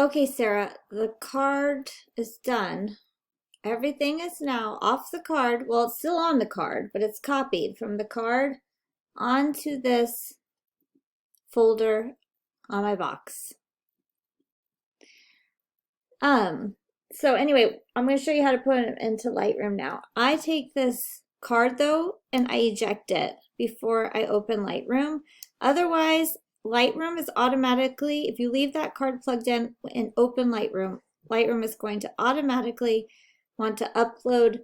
Okay, Sarah, the card is done. Everything is now off the card. Well, it's still on the card, but it's copied from the card onto this folder on my box. So anyway, I'm going to show you how to put it into Lightroom now. I take this card though, and I eject it before I open Lightroom. Otherwise, Lightroom is automatically, if you leave that card plugged in and open Lightroom, Lightroom is going to automatically want to upload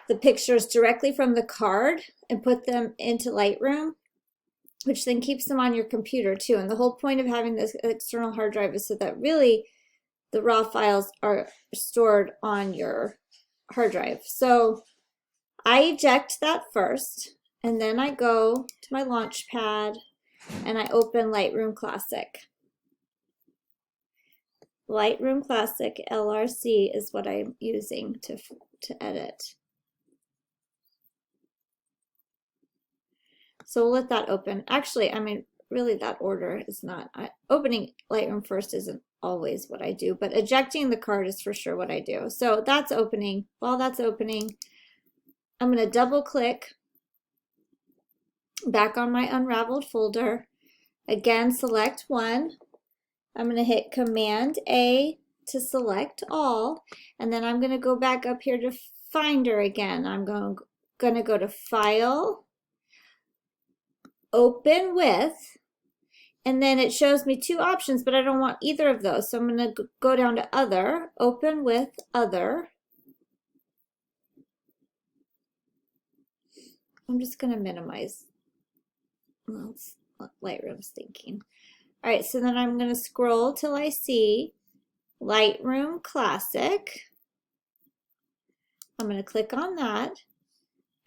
the pictures directly from the card and put them into Lightroom, which then keeps them on your computer too. And the whole point of having this external hard drive is so that really the raw files are stored on your hard drive. So I eject that first, and then I go to my Launchpad and I open Lightroom Classic. Lightroom Classic LRC is what I'm using to edit. So we'll let that open. Actually, I mean, really that order is not, opening Lightroom first isn't always what I do, but ejecting the card is for sure what I do. So that's opening. While that's opening, I'm going to double click back on my unraveled folder. Again, select one. I'm going to hit Command A to select all, and then I'm going to go back up here to Finder again. I'm going to go to File, Open With, and then it shows me two options, but I don't want either of those. So I'm going to go down to Other, Open With Other. I'm just going to minimize. Well, it's Lightroom's thinking. All right, so then I'm going to scroll till I see Lightroom Classic. I'm going to click on that,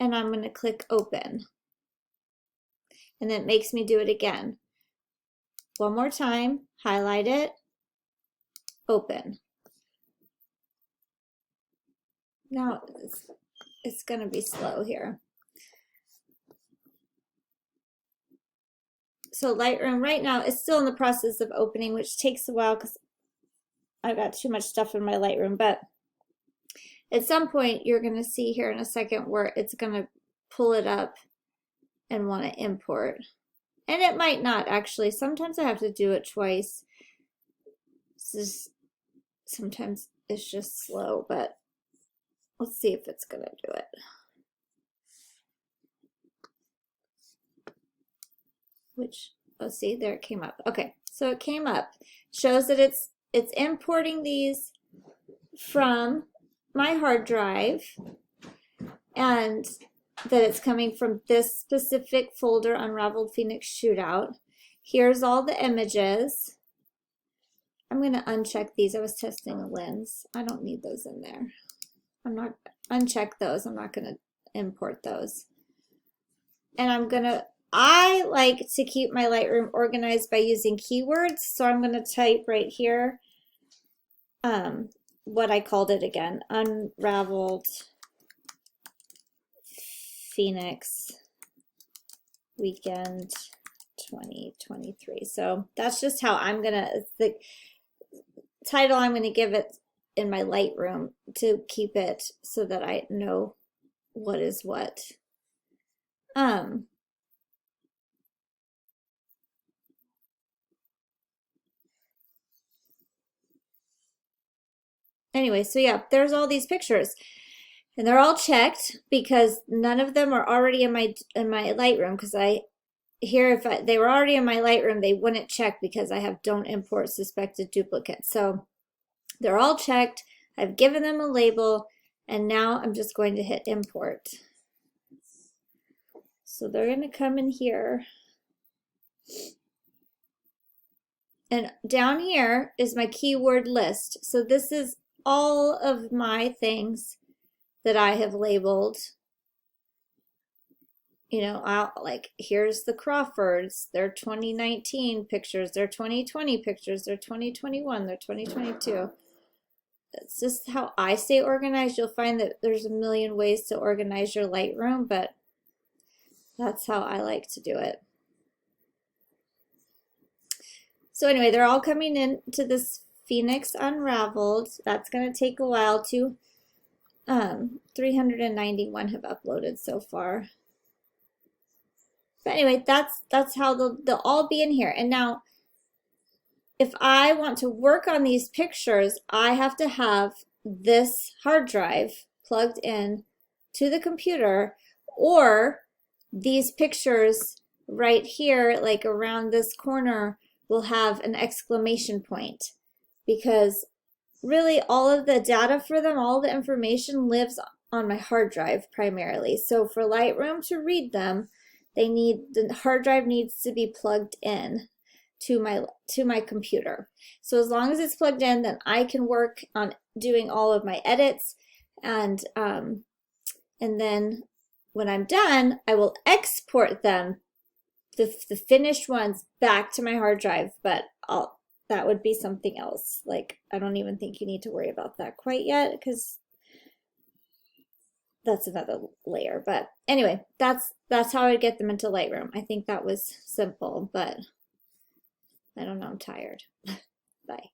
and I'm going to click Open. And then it makes me do it again. One more time, highlight it, open. Now it's going to be slow here. So Lightroom right now is still in the process of opening, which takes a while because I've got too much stuff in my Lightroom. But at some point, you're going to see here in a second where it's going to pull it up and want to import. And it might not actually. Sometimes I have to do it twice. Sometimes it's just slow, but let's see if it's going to do it. Let's see, there it came up. Okay, so it came up. Shows that it's importing these from my hard drive, and that it's coming from this specific folder, Unraveled Phoenix Shootout. Here's all the images. I'm going to uncheck these. I was testing a lens. I don't need those in there. I'm not, uncheck those. I'm not going to import those. And I like to keep my Lightroom organized by using keywords. So I'm going to type right here what I called it again, Unraveled Phoenix Weekend 2023. So that's just how I'm going to, the title I'm going to give it in my Lightroom to keep it so that I know what is what. Anyway, so yeah, there's all these pictures. And they're all checked because none of them are already in my Lightroom, because if they were already in my Lightroom, they wouldn't check because I have don't import suspected duplicates. So they're all checked. I've given them a label, and now I'm just going to hit import. So they're going to come in here. And down here is my keyword list. So this is all of my things that I have labeled. You know, here's the Crawfords, their 2019 pictures, their 2020 pictures, their 2021, their 2022. That's just how I stay organized. You'll find that there's a million ways to organize your Lightroom, but that's how I like to do it. So anyway, they're all coming into this Phoenix Unraveled. That's going to take a while to 391 have uploaded so far. But anyway, that's how they'll all be in here. And now, if I want to work on these pictures, I have to have this hard drive plugged in to the computer, or these pictures right here, like around this corner, will have an exclamation point, because really all of the data for them, all the information lives on my hard drive primarily. So for Lightroom to read them, the hard drive needs to be plugged in to my computer. So as long as it's plugged in, then I can work on doing all of my edits, and then when I'm done, I will export them, the finished ones, back to my hard drive. But that would be something else. Like, I don't even think you need to worry about that quite yet, because that's another layer. But anyway, that's how I get them into Lightroom. I think that was simple, but I don't know, I'm tired. Bye.